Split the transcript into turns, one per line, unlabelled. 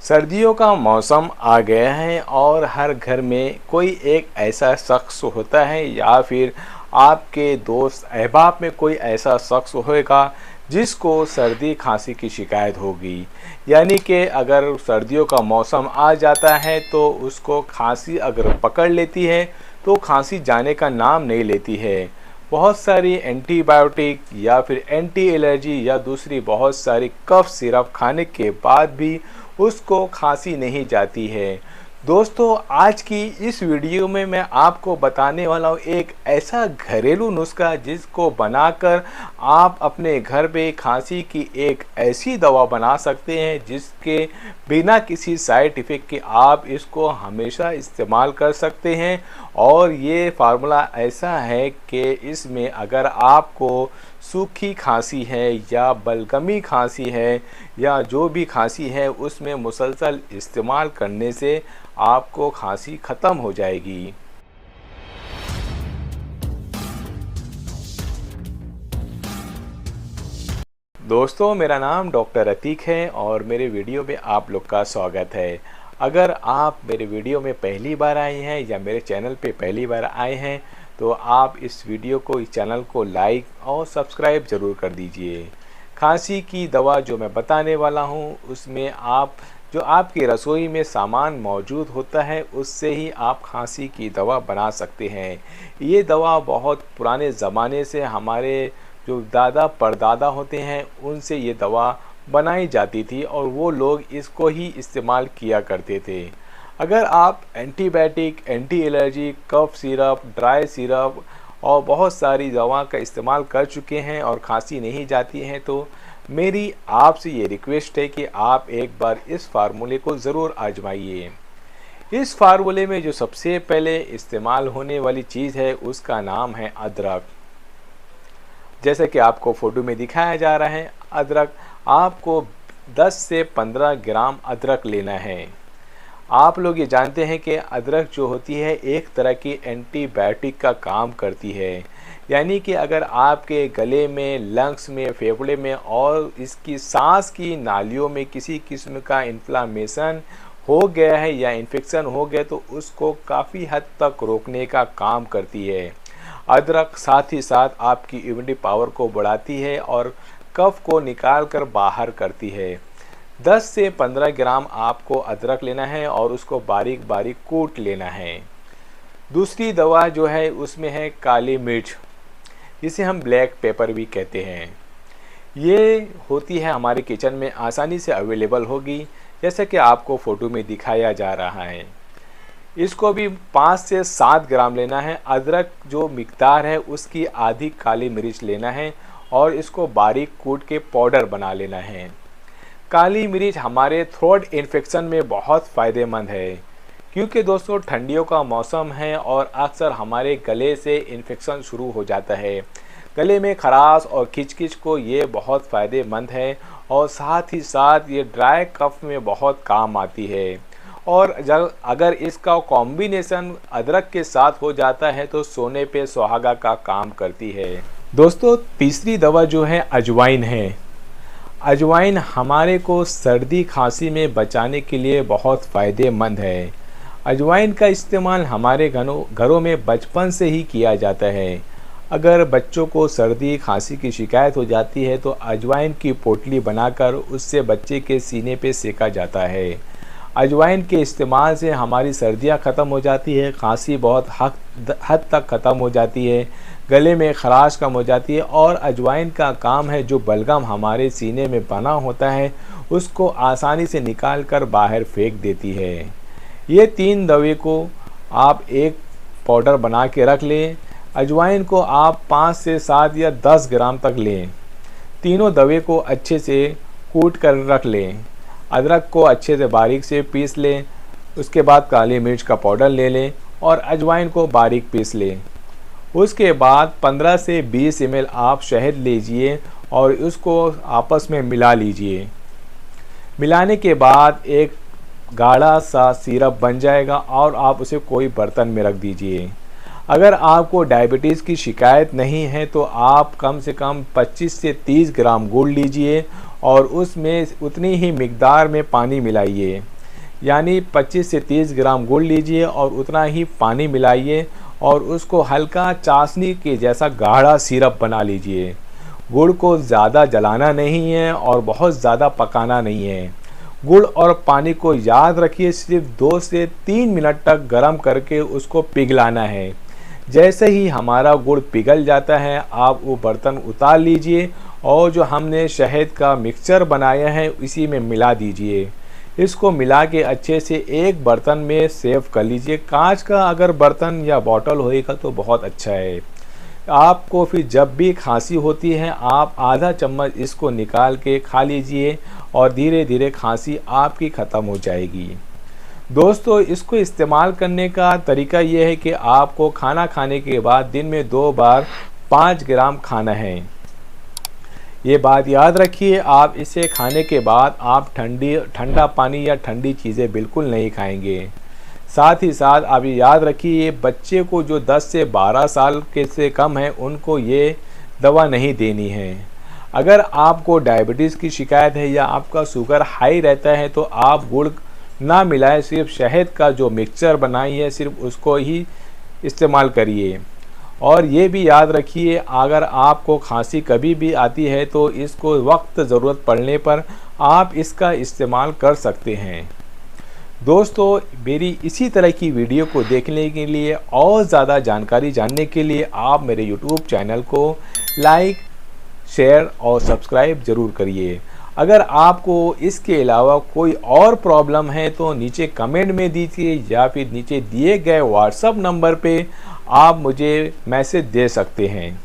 सर्दियों का मौसम आ गया है और हर घर में कोई एक ऐसा शख्स होता है या फिर आपके दोस्त अहबाब में कोई ऐसा शख्स होएगा जिसको सर्दी खांसी की शिकायत होगी। यानी कि अगर सर्दियों का मौसम आ जाता है तो उसको खांसी अगर पकड़ लेती है तो खांसी जाने का नाम नहीं लेती है। बहुत सारी एंटीबायोटिक या फिर एंटी एलर्जी या दूसरी बहुत सारी कफ सिरप खाने के बाद भी उसको खांसी नहीं जाती है। दोस्तों, आज की इस वीडियो में मैं आपको बताने वाला हूँ एक ऐसा घरेलू नुस्खा जिसको बनाकर आप अपने घर पे खांसी की एक ऐसी दवा बना सकते हैं जिसके बिना किसी साइड इफ़ेक्ट के आप इसको हमेशा इस्तेमाल कर सकते हैं। और ये फार्मूला ऐसा है कि इसमें अगर आपको सूखी खांसी है या बलगमी खांसी है या जो भी खांसी है उसमें मुसलसल इस्तेमाल करने से आपको खांसी ख़त्म हो जाएगी। दोस्तों, मेरा नाम डॉक्टर अतीक है और मेरे वीडियो में आप लोग का स्वागत है। अगर आप मेरे वीडियो में पहली बार आए हैं या मेरे चैनल पे पहली बार आए हैं तो आप इस वीडियो को, इस चैनल को लाइक और सब्सक्राइब ज़रूर कर दीजिए। खांसी की दवा जो मैं बताने वाला हूँ उसमें आप जो आपकी रसोई में सामान मौजूद होता है उससे ही आप खांसी की दवा बना सकते हैं। ये दवा बहुत पुराने ज़माने से हमारे जो दादा परदादा होते हैं उनसे ये दवा बनाई जाती थी और वो लोग इसको ही इस्तेमाल किया करते थे। अगर आप antibiotic, anti allergy, cough syrup, dry syrup और बहुत सारी दवा का इस्तेमाल कर चुके हैं और खांसी नहीं जाती है तो मेरी आपसे ये रिक्वेस्ट है कि आप एक बार इस फार्मूले को ज़रूर आजमाइए। इस फार्मूले में जो सबसे पहले इस्तेमाल होने वाली चीज़ है उसका नाम है अदरक। जैसे कि आपको फ़ोटो में दिखाया जा रहा है, अदरक आपको 10 से 15 ग्राम अदरक लेना है। आप लोग ये जानते हैं कि अदरक जो होती है एक तरह की एंटीबायोटिक का काम करती है। यानी कि अगर आपके गले में, लंग्स में, फेफड़े में और इसकी सांस की नालियों में किसी किस्म का इन्फ्लामेशन हो गया है या इन्फेक्शन हो गया तो उसको काफ़ी हद तक रोकने का काम करती है। अदरक साथ ही साथ आपकी इम्यूनिटी पावर को बढ़ाती है और कफ को निकाल कर बाहर करती है। 10 से 15 ग्राम आपको अदरक लेना है और उसको बारीक बारीक कूट लेना है। दूसरी दवा जो है उसमें है काली मिर्च, जिसे हम ब्लैक पेपर भी कहते हैं। ये होती है हमारे किचन में आसानी से अवेलेबल होगी, जैसे कि आपको फ़ोटो में दिखाया जा रहा है। इसको भी 5 से 7 ग्राम लेना है। अदरक जो मिकदार है उसकी आधी काली मिर्च लेना है और इसको बारीक कूट के पाउडर बना लेना है। काली मिर्च हमारे थ्रोट इन्फेक्शन में बहुत फ़ायदेमंद है क्योंकि दोस्तों ठंडियों का मौसम है और अक्सर हमारे गले से इन्फेक्शन शुरू हो जाता है। गले में खराश और खिचखिच को ये बहुत फ़ायदेमंद है और साथ ही साथ ये ड्राई कफ में बहुत काम आती है। और अगर इसका कॉम्बिनेशन अदरक के साथ हो जाता है तो सोने पे सुहागा का काम करती है। दोस्तों, तीसरी दवा जो है अजवाइन है। अजवाइन हमारे को सर्दी खांसी में बचाने के लिए बहुत फ़ायदेमंद है। अजवाइन का इस्तेमाल हमारे घरों में बचपन से ही किया जाता है। अगर बच्चों को सर्दी खांसी की शिकायत हो जाती है तो अजवाइन की पोटली बनाकर उससे बच्चे के सीने पे सेका जाता है। अजवाइन के इस्तेमाल से हमारी सर्दियां ख़त्म हो जाती है, खांसी बहुत हद तक ख़त्म हो जाती है, गले में खराश कम हो जाती है और अजवाइन का काम है जो बलगम हमारे सीने में बना होता है उसको आसानी से निकाल कर बाहर फेंक देती है। ये 3 दवे को आप एक पाउडर बना के रख लें। अजवाइन को आप 5 से 7 या 10 ग्राम तक लें। तीनों दवे को अच्छे से कूट कर रख लें। अदरक को अच्छे से बारीक से पीस लें। उसके बाद काली मिर्च का पाउडर ले लें और अजवाइन को बारीक पीस लें। उसके बाद 15 से 20 ml आप शहद लीजिए और उसको आपस में मिला लीजिए। मिलाने के बाद एक गाढ़ा सा सिरप बन जाएगा और आप उसे कोई बर्तन में रख दीजिए। अगर आपको डायबिटीज़ की शिकायत नहीं है तो आप कम से कम 25 से 30 ग्राम गुड़ लीजिए और उसमें उतनी ही मिकदार में पानी मिलाइए। यानी 25 से 30 ग्राम गुड़ लीजिए और उतना ही पानी मिलाइए और उसको हल्का चाशनी के जैसा गाढ़ा सिरप बना लीजिए। गुड़ को ज़्यादा जलाना नहीं है और बहुत ज़्यादा पकाना नहीं है। गुड़ और पानी को याद रखिए सिर्फ 2 से 3 मिनट तक गर्म करके उसको पिघलाना है। जैसे ही हमारा गुड़ पिघल जाता है आप वो बर्तन उतार लीजिए और जो हमने शहद का मिक्सचर बनाया है इसी में मिला दीजिए। इसको मिला के अच्छे से एक बर्तन में सेव कर लीजिए। कांच का अगर बर्तन या बॉटल होएगा तो बहुत अच्छा है। आपको फिर जब भी खांसी होती है आप आधा चम्मच इसको निकाल के खा लीजिए और धीरे धीरे खांसी आपकी ख़त्म हो जाएगी। दोस्तों, इसको इस्तेमाल करने का तरीका ये है कि आपको खाना खाने के बाद दिन में 2 बार 5 ग्राम खाना है। ये बात याद रखिए, आप इसे खाने के बाद आप ठंडा पानी या ठंडी चीज़ें बिल्कुल नहीं खाएंगे। साथ ही साथ आप ये याद रखिए बच्चे को जो 10 से 12 साल के से कम है उनको ये दवा नहीं देनी है। अगर आपको डायबिटीज़ की शिकायत है या आपका शुगर हाई रहता है तो आप गुड़ ना मिलाएं, सिर्फ शहद का जो मिक्सचर बनाई है सिर्फ उसको ही इस्तेमाल करिए। और ये भी याद रखिए अगर आपको खांसी कभी भी आती है तो इसको वक्त ज़रूरत पड़ने पर आप इसका इस्तेमाल कर सकते हैं। दोस्तों, मेरी इसी तरह की वीडियो को देखने के लिए और ज़्यादा जानकारी जानने के लिए आप मेरे YouTube चैनल को लाइक, शेयर और सब्सक्राइब ज़रूर करिए। अगर आपको इसके अलावा कोई और प्रॉब्लम है तो नीचे कमेंट में दीजिए या फिर नीचे दिए गए व्हाट्सएप नंबर पे आप मुझे मैसेज दे सकते हैं।